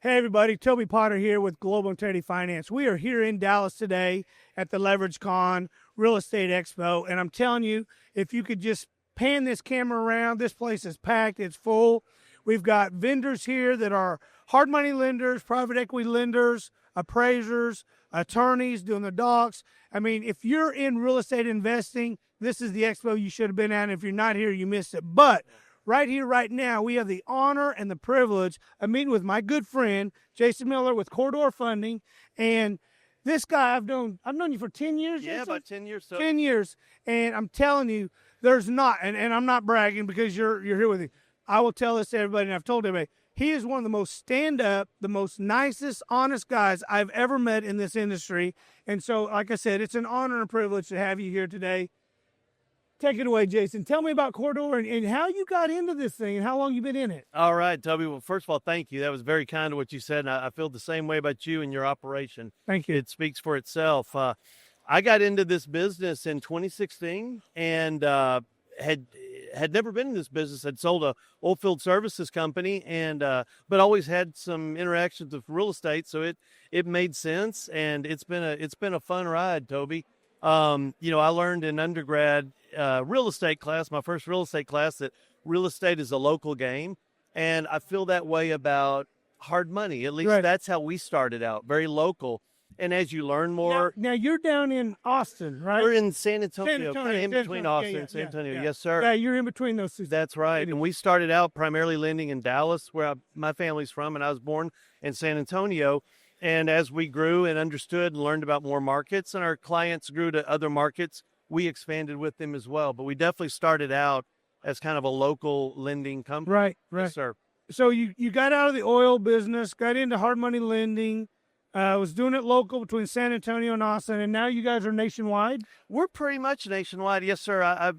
Hey everybody, Toby Potter here with Global Integrity Finance. We are here in Dallas today at the Leverage Con Real Estate Expo, and I'm telling you, if you could just pan this camera around, this place is packed, it's full. We've got vendors here that are hard money lenders, private equity lenders, appraisers, attorneys doing the docs. I mean, if you're in real estate investing, this is the expo you should have been at. And if you're not here, you missed it. But right here, right now, we have the honor and the privilege of meeting with my good friend, Jason Miller with Corridor Funding. And this guy, I've known you for 10 years. Yeah, about 10 years. 10 years. And I'm telling you, there's not, and I'm not bragging because you're here with me. I will tell this to everybody, and I've told everybody, he is one of the most stand-up, the most nicest, honest guys I've ever met in this industry. And so, like I said, it's an honor and a privilege to have you here today. Take it away, Jason. Tell me about Corridor and how you got into this thing and how long you've been in it. All right, Toby. Well, first of all, thank you. That was very kind of what you said, and I feel the same way about you and your operation. Thank you. It speaks for itself. I got into this business in 2016 and had never been in this business. I'd sold a oilfield services company, and but always had some interactions with real estate, so it made sense, and it's been a fun ride, Toby. I learned in undergrad real estate class, my first real estate class, that real estate is a local game. And I feel that way about hard money. At least That's how we started out, very local. And as you learn more. Now you're down in Austin, right? We're in San Antonio, kind of in between Austin and San Antonio. Yeah. Yes, sir. Yeah, you're in between those two. That's right. And we started out primarily lending in Dallas, where my family's from, and I was born in San Antonio. And as we grew and understood and learned about more markets and our clients grew to other markets, we expanded with them as well. But we definitely started out as kind of a local lending company. Right. Yes, sir. So you got out of the oil business, got into hard money lending, was doing it local between San Antonio and Austin, and now you guys are nationwide? We're pretty much nationwide. Yes, sir.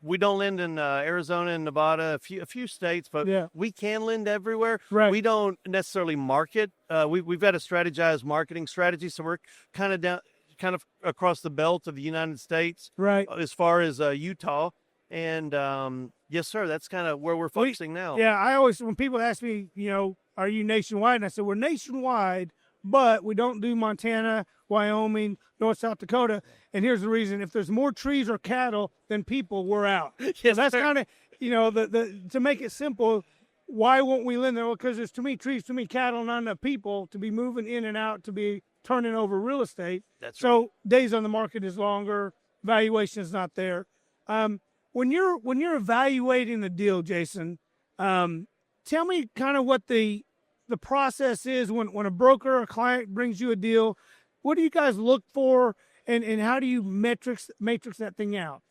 We don't lend in Arizona and Nevada, a few states, but we can lend everywhere. Right. We don't necessarily market. We've got a strategized marketing strategy, so we're kind of across the belt of the United States, right? As far as Utah, and yes, sir, that's kind of where we're focusing now. Yeah, I always, when people ask me, are you nationwide? And I said, we're nationwide, but we don't do Montana, Wyoming, North, South Dakota. And here's the reason: if there's more trees or cattle than people, we're out. Yes, so that's kind of, to make it simple. Why won't we lend there? Well, because there's too many trees, too many cattle, not enough people to be moving in and out, to be turning over real estate. That's so right. Days on the market is longer, valuation is not there. When you're evaluating the deal, Jason, tell me kind of what the process is when a broker or a client brings you a deal. What do you guys look for, and how do you matrix that thing out?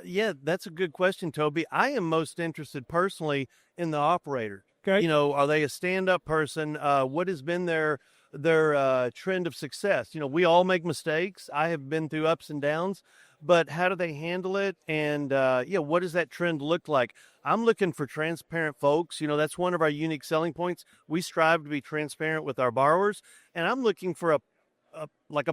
Yeah, that's a good question, Toby. I am most interested personally in the operator. Okay. Are they a stand-up person? What has been their trend of success? We all make mistakes. I have been through ups and downs, but how do they handle it? And what does that trend look like? I'm looking for transparent folks. That's one of our unique selling points. We strive to be transparent with our borrowers, and I'm looking for a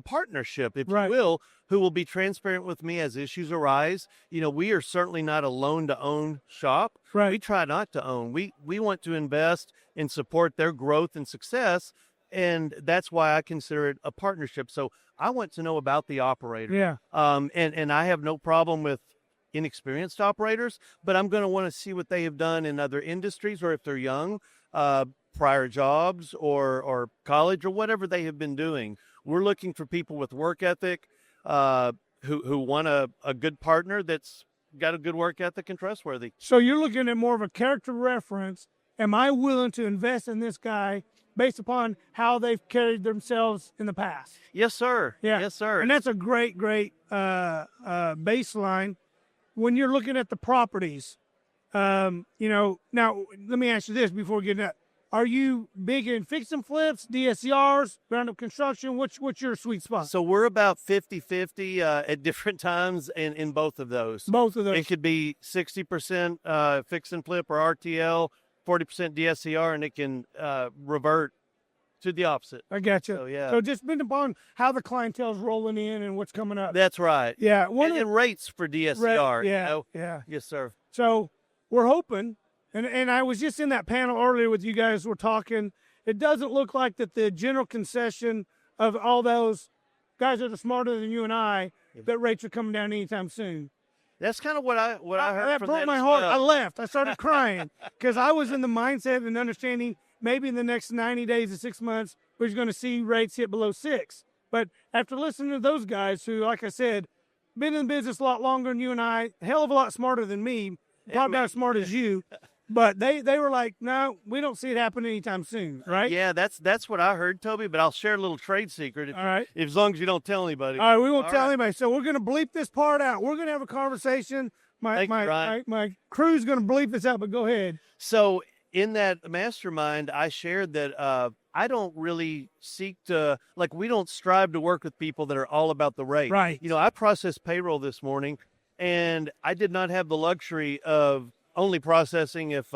partnership, if you will, who will be transparent with me as issues arise. We are certainly not a loan-to-own shop. Right. We try not to own. We want to invest and support their growth and success, and that's why I consider it a partnership. So I want to know about the operator. Yeah. And I have no problem with inexperienced operators, but I'm going to want to see what they have done in other industries, or if they're young, prior jobs or college or whatever they have been doing. We're looking for people with work ethic, who want a good partner that's got a good work ethic and trustworthy. So you're looking at more of a character reference. Am I willing to invest in this guy based upon how they've carried themselves in the past? Yes, sir. Yeah. Yes, sir. And that's a great baseline. When you're looking at the properties, now let me ask you this before we get into that. Are you big in fix and flips, DSCRs, ground up construction? What's your sweet spot? So we're about 50-50 at different times in both of those. Both of those. It could be 60% fix and flip or RTL, 40% DSCR, and it can revert to the opposite. I got you. So, yeah. So just depending upon how the clientele's rolling in and what's coming up. That's right. Yeah. And rates for DSCR. Yeah. Yeah. Yes, sir. So we're hoping, and I was just in that panel earlier with you guys. We're talking, it doesn't look like that the general concession of all those guys that are smarter than you and I, that rates are coming down anytime soon. That's kind of what I heard. That from broke that my as heart. well. I left. I started crying because I was in the mindset and understanding maybe in the next 90 days to 6 months, we're going to see rates hit below 6. But after listening to those guys who, like I said, been in the business a lot longer than you and I, a hell of a lot smarter than me, probably not as smart as you, but they were like, no, we don't see it happen anytime soon, right? Yeah, that's what I heard, Toby. But I'll share a little trade secret. All right. As long as you don't tell anybody. All right, we won't All tell right. anybody. So we're going to bleep this part out. We're going to have a conversation. My crew's going to bleep this out, but go ahead. So in that mastermind, I shared that I don't really seek to, like, we don't strive to work with people that are all about the rate. Right. You know, I processed payroll this morning, and I did not have the luxury of only processing if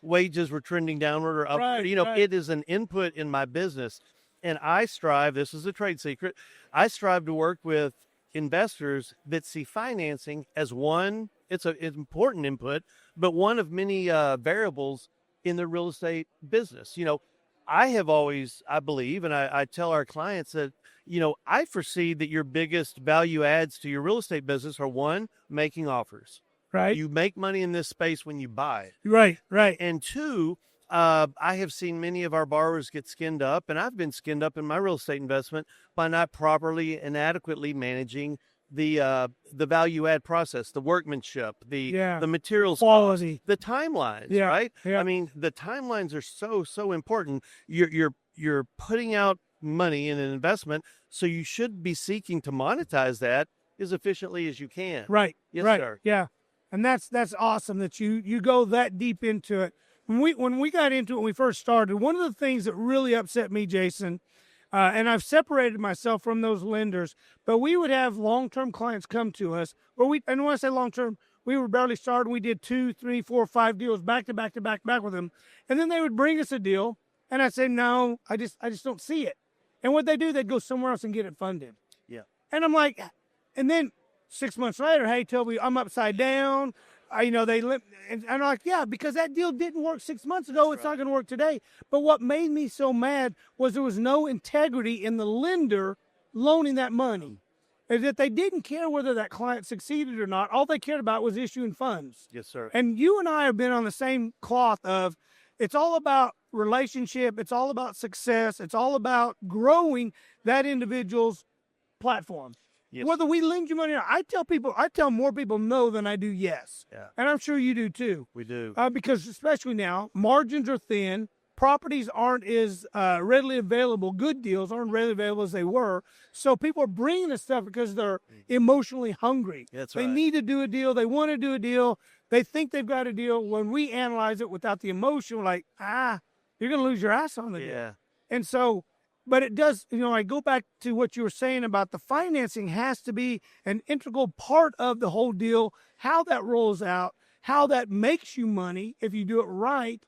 wages were trending downward or upward. Right, you know, right. it is an input in my business. And I strive, this is a trade secret, I strive to work with investors that see financing as one, it's an important input, but one of many variables in the real estate business. You know, I have always, I believe, and I tell our clients that, you know, I foresee that your biggest value adds to your real estate business are one, making offers. Right. You make money in this space when you buy. Right. And two, I have seen many of our borrowers get skinned up, and I've been skinned up in my real estate investment by not properly and adequately managing the value add process, the workmanship, the materials, quality, the timelines, Yeah, right? yeah. I mean, the timelines are so important. You're putting out money in an investment, so you should be seeking to monetize that as efficiently as you can. Right. Yes, right. sir. Yeah. And that's awesome that you go that deep into it. When we got into it when we first started, one of the things that really upset me, Jason, and I've separated myself from those lenders, but we would have long-term clients come to us, and when I say long-term, we were barely started. We did 2, 3, 4, 5 deals back to back with them, and then they would bring us a deal, and I'd say, no, I just don't see it. And what they do, they'd go somewhere else and get it funded. Yeah. And I'm like, and then 6 months later, hey, Toby, I'm upside down. And I'm like, yeah, because that deal didn't work 6 months ago. It's not going to work today. But what made me so mad was there was no integrity in the lender loaning that money. Is that they didn't care whether that client succeeded or not. All they cared about was issuing funds. Yes, sir. And you and I have been on the same cloth of it's all about relationship. It's all about success. It's all about growing that individual's platform. Yes. Whether we lend you money or not, I tell more people no than I do yes. Yeah. And I'm sure you do too. We do. Because especially now, margins are thin. Properties aren't as readily available. Good deals aren't readily available as they were. So people are bringing us stuff because they're emotionally hungry. That's They right. need to do a deal. They want to do a deal. They think they've got a deal. When we analyze it without the emotion, we're like, you're going to lose your ass on the deal. Yeah. And so, but it does, I go back to what you were saying about the financing has to be an integral part of the whole deal, how that rolls out, how that makes you money if you do it right.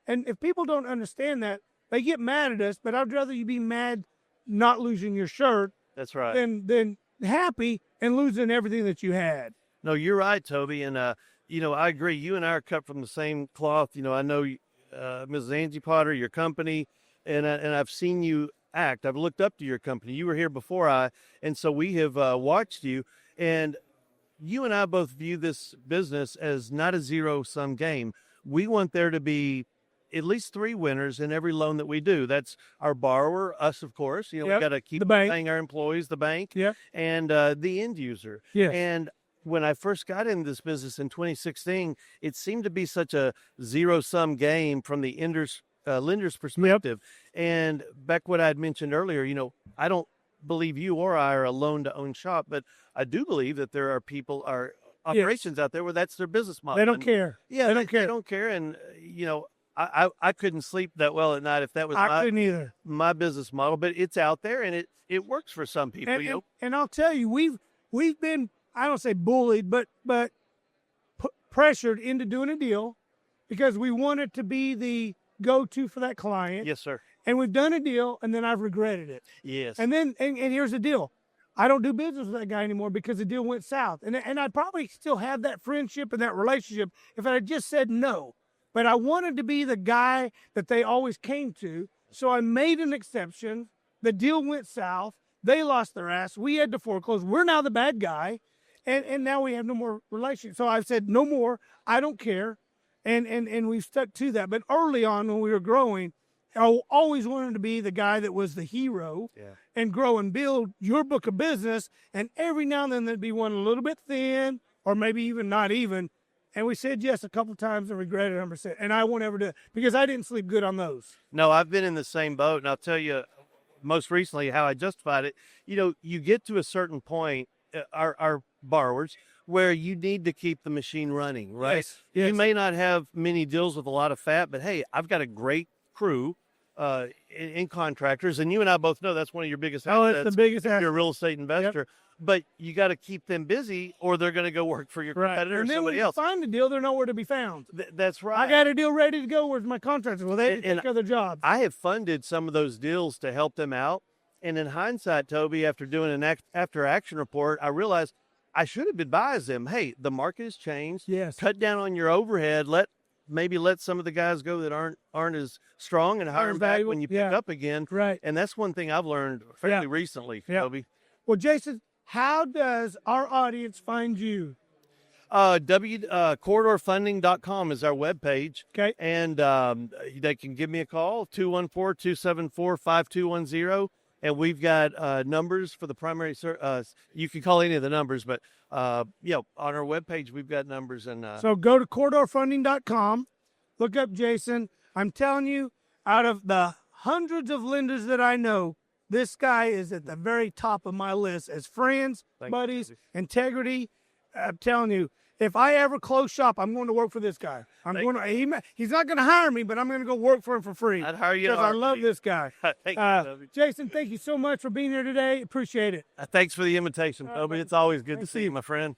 And if people don't understand that, they get mad at us, but I'd rather you be mad not losing your shirt That's right. than happy and losing everything that you had. No, you're right, Toby. And, I agree. You and I are cut from the same cloth. I know Mrs. Angie Potter, your company, and I've seen you act. I've looked up to your company. You were here before and so we have watched you. And you and I both view this business as not a zero-sum game. We want there to be at least 3 winners in every loan that we do. That's our borrower, us, of course. We got to keep the bank, paying our employees, the bank, and the end user. Yes. And when I first got into this business in 2016, it seemed to be such a zero-sum game from the lender's perspective. And back what I had mentioned earlier, I don't believe you or I are a loan-to-own shop, but I do believe that there are operations out there where that's their business model. They don't care. Yeah, they don't care. They don't care. And, I couldn't sleep that well at night if that was couldn't either. My business model, but it's out there and it works for some people. And I'll tell you, we've been, I don't say bullied, but pressured into doing a deal because we want it to be the go-to for that client. Yes, sir. And we've done a deal, and then I've regretted it. Yes. And then, and here's the deal. I don't do business with that guy anymore because the deal went south. And I'd probably still have that friendship and that relationship if I had just said no. But I wanted to be the guy that they always came to. So I made an exception. The deal went south. They lost their ass. We had to foreclose. We're now the bad guy. And now we have no more relationship. So I said, no more. I don't care. And we've stuck to that. But early on when we were growing, I always wanted to be the guy that was the hero and grow and build your book of business. And every now and then there'd be one a little bit thin or maybe even not even. And we said yes a couple of times and regretted 100%. And I won't ever do it because I didn't sleep good on those. No, I've been in the same boat. And I'll tell you most recently how I justified it. You know, you get to a certain point, our borrowers, where you need to keep the machine running, right? Yes, yes. You may not have many deals with a lot of fat, but hey, I've got a great crew in contractors, and you and I both know that's one of your biggest assets. Oh, it's the biggest asset. You're a real estate investor. Yep. But you got to keep them busy, or they're going to go work for your competitor And or then when somebody you else. find a deal, they're nowhere to be found. That's right. I got a deal ready to go. Where's my contractors? Well, they take care of their jobs. I have funded some of those deals to help them out. And in hindsight, Toby, after doing an after-action report, I realized I should have advised them, hey, the market has changed. Yes. Cut down on your overhead. Maybe let some of the guys go that aren't as strong and hire them back when you pick up again. Right. And that's one thing I've learned fairly recently, Toby. Well, Jason, how does our audience find you? Corridorfunding.com is our webpage. Okay. And they can give me a call, 214-274-5210. And we've got numbers for the primary. You can call any of the numbers, but on our webpage we've got numbers. And so go to corridorfunding.com, look up Jason. I'm telling you, out of the hundreds of lenders that I know, this guy is at the very top of my list as friends, buddies, integrity. I'm telling you, if I ever close shop, I'm going to work for this guy. He's not going to hire me, but I'm going to go work for him for free. I'd hire you because I love this guy. Thank you, Jason, thank you so much for being here today. Appreciate it. Thanks for the invitation, Toby. It's always good to see you, my friend.